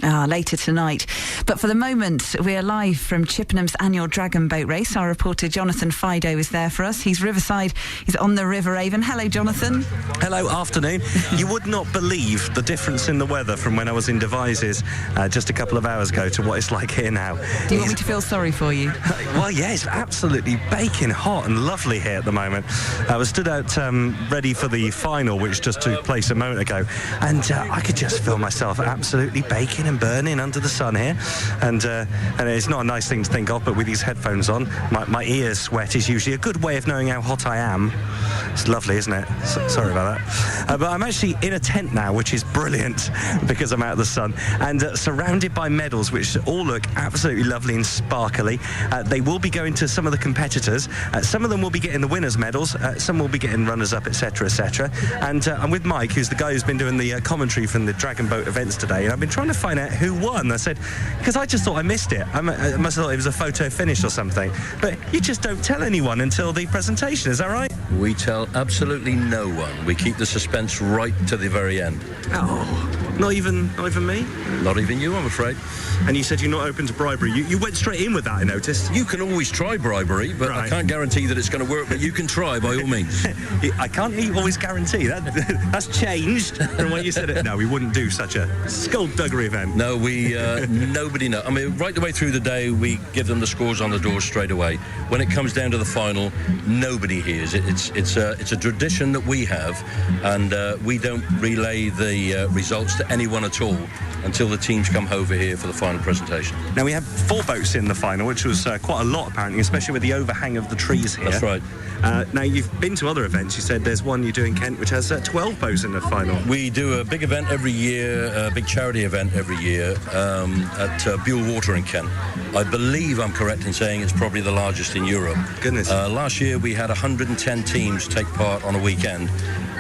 Later tonight. But for the moment, we are live from Chippenham's annual Dragon Boat Race. Our reporter Jonathan Fido is there for us. He's riverside. He's on the River Avon. Hello, Jonathan. Hello, afternoon. You would not believe the difference in the weather from when I was in Devizes just a couple of hours ago to what it's like here now. Do you want me to feel sorry for you? Well, yeah, it's absolutely baking hot and lovely here at the moment. I was stood out ready for the final, which just took place a moment ago, and I could just feel myself absolutely baking and burning under the sun here, and it's not a nice thing to think of, but with these headphones on, my ears sweat is usually a good way of knowing how hot I am. It's lovely, isn't it? Sorry about that. But I'm actually in a tent now, which is brilliant because I'm out of the sun, and surrounded by medals, which all look absolutely lovely and sparkly. They will be going to some of the competitors. Some of them will be getting the winners' medals. Some will be getting runners-up, etc., etc. And I'm with Mike, who's the guy who's been doing the commentary from the Dragon Boat events today, and I've been trying to find out who won. I said, because I just thought I missed it. I must have thought it was a photo finish or something. But you just don't tell anyone until the presentation, is that right? We tell absolutely no one. We keep the suspense right to the very end. Oh, not even me? Not even you, I'm afraid. And you said you're not open to bribery. You went straight in with that, I noticed. You can always try bribery, but right. I can't guarantee that it's going to work, but you can try by all means. I can't always guarantee that. That's changed from what you said. No, we wouldn't do such a skullduggery event. No, we nobody knows. I mean, right the way through the day, we give them the scores on the door straight away. When it comes down to the final, nobody hears it. It's a tradition that we have, and we don't relay the results to anyone at all until the teams come over here for the final presentation. Now, we have 4 boats in the final, which was quite a lot, apparently, especially with the overhang of the trees here. That's right. Now, you've been to other events. You said there's one you do in Kent, which has 12 boats in the final. We do a big event every year, a big charity event every year at Buell Water in Kent. I believe I'm correct in saying it's probably the largest in Europe. Goodness. Last year, we had 110 teams take part on a weekend,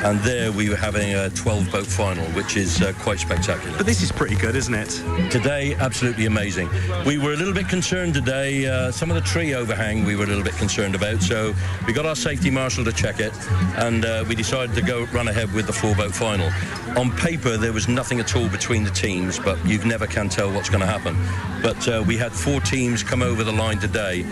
and there we were having a 12-boat final, which is quite spectacular. But this is pretty good, isn't it? Today, absolutely amazing. We were a little bit concerned today. Some of the tree overhang we were a little bit concerned about, so we got our safety marshal to check it, and we decided to go run ahead with the 4-boat final. On paper, there was nothing at all between the teams, but you never can tell what's going to happen. But we had 4 teams come over the line today.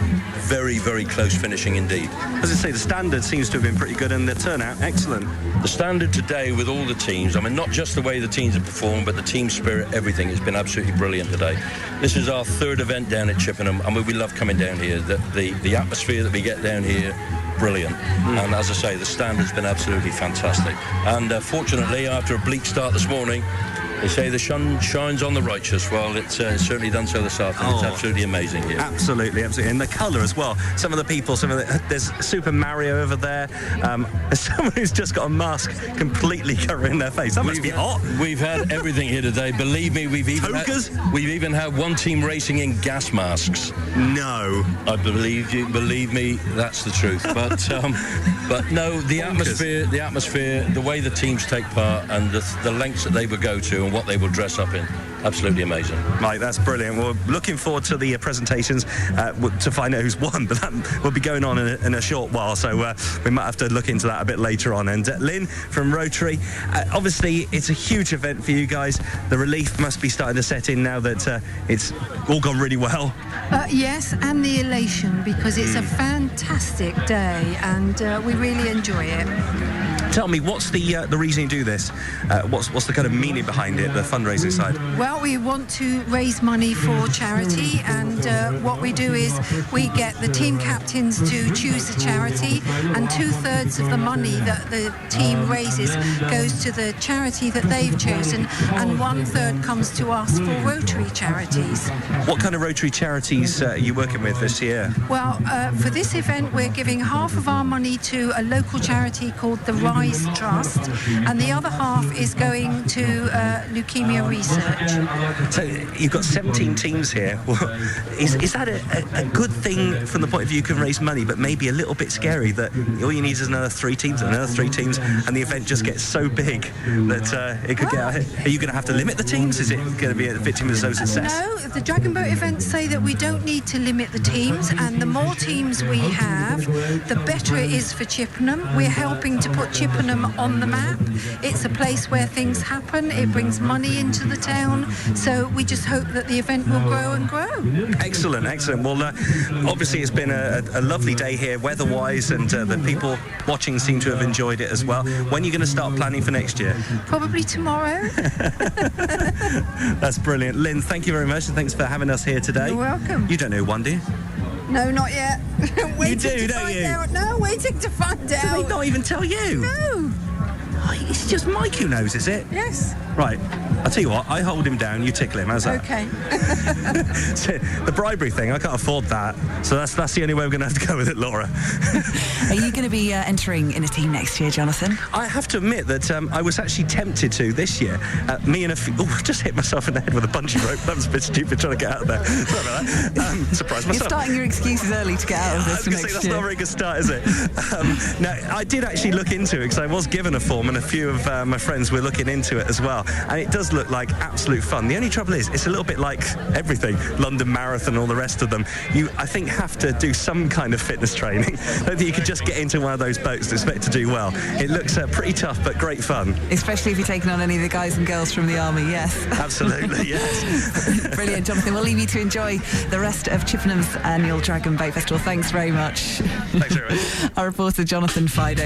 Very, very close finishing indeed. As I say, the standard seems to have been pretty good, and the turnout, excellent. The standard today with all the teams, I mean, not just the way the teams have performed, but the team spirit, everything has been absolutely brilliant today. This is our 3rd event down at Chippenham, and we love coming down here. The atmosphere that we get down here, brilliant. And as I say, the standard's been absolutely fantastic. And fortunately, after a bleak start this morning, they say the sun shines on the righteous. Well, it's certainly done so this afternoon. It's absolutely amazing here. Absolutely, absolutely. And the colour as well. Some of the people, there's Super Mario over there. There's someone who's just got a mask completely covering their face. That must be hot. We've had everything here today. Believe me, we've even had one team racing in gas masks. No. I believe you. Believe me, that's the truth. But no, the atmosphere, the way the teams take part, and the lengths that they would go to, and what they will dress up in. Absolutely amazing. Mike, that's brilliant. We're looking forward to the presentations to find out who's won, but that will be going on in a short while, so we might have to look into that a bit later on. And Lynn from Rotary, obviously it's a huge event for you guys. The relief must be starting to set in now that it's all gone really well. Yes, and the elation, because it's a fantastic day and we really enjoy it. Tell me, what's the reason you do this? What's the kind of meaning behind it, the fundraising side? Well, we want to raise money for charity, and what we do is we get the team captains to choose the charity, and 2/3 of the money that the team raises goes to the charity that they've chosen, and 1/3 comes to us for Rotary charities. What kind of Rotary charities are you working with this year? Well, for this event, we're giving half of our money to a local charity called the Rise Trust, and the other half is going to leukemia research. So you've got 17 teams here. Is that a good thing from the point of view you can raise money, but maybe a little bit scary that all you need is another 3 teams, and the event just gets so big that it could get out? Are you going to have to limit the teams? Is it going to be a victim of no success? No, the Dragon Boat events say that we don't need to limit the teams, and the more teams we have, the better it is for Chippenham. We're helping to put Chippenham Chippenham on the map. It's a place where things happen. It brings money into the town. So we just hope that the event will grow and grow. Excellent, excellent. Well, obviously it's been a lovely day here weather-wise, and the people watching seem to have enjoyed it as well. When are you going to start planning for next year? Probably tomorrow. That's brilliant. Lynn, thank you very much, and thanks for having us here today. You're welcome. You don't know one, do you? No, not yet. You do, don't you? No, waiting to find out. Did they not even tell you? No. Oh, it's just Mike who knows, is it? Yes. Right. I'll tell you what, I hold him down, you tickle him. How's that? Okay. So, the bribery thing, I can't afford that. So that's the only way we're going to have to go with it, Laura. Are you going to be entering in a team next year, Jonathan? I have to admit that I was actually tempted to this year. Me and I just hit myself in the head with a bungee rope. That was a bit stupid trying to get out of there. Sorry about that. Surprised myself. You're starting your excuses early to get out of this next year. That's not a very good start, is it? No, I did actually look into it because I was given a form, and a few of my friends were looking into it as well. And it does look like absolute fun. The only trouble is, it's a little bit like everything, London Marathon, all the rest of them. You, I think, have to do some kind of fitness training. I don't think you could just get into one of those boats and expect to do well. It looks pretty tough, but great fun. Especially if you're taking on any of the guys and girls from the army, yes. Absolutely, yes. Brilliant, Jonathan. We'll leave you to enjoy the rest of Chippenham's annual Dragon Boat Festival. Thanks very much. Thanks very much. Our reporter, Jonathan Fido.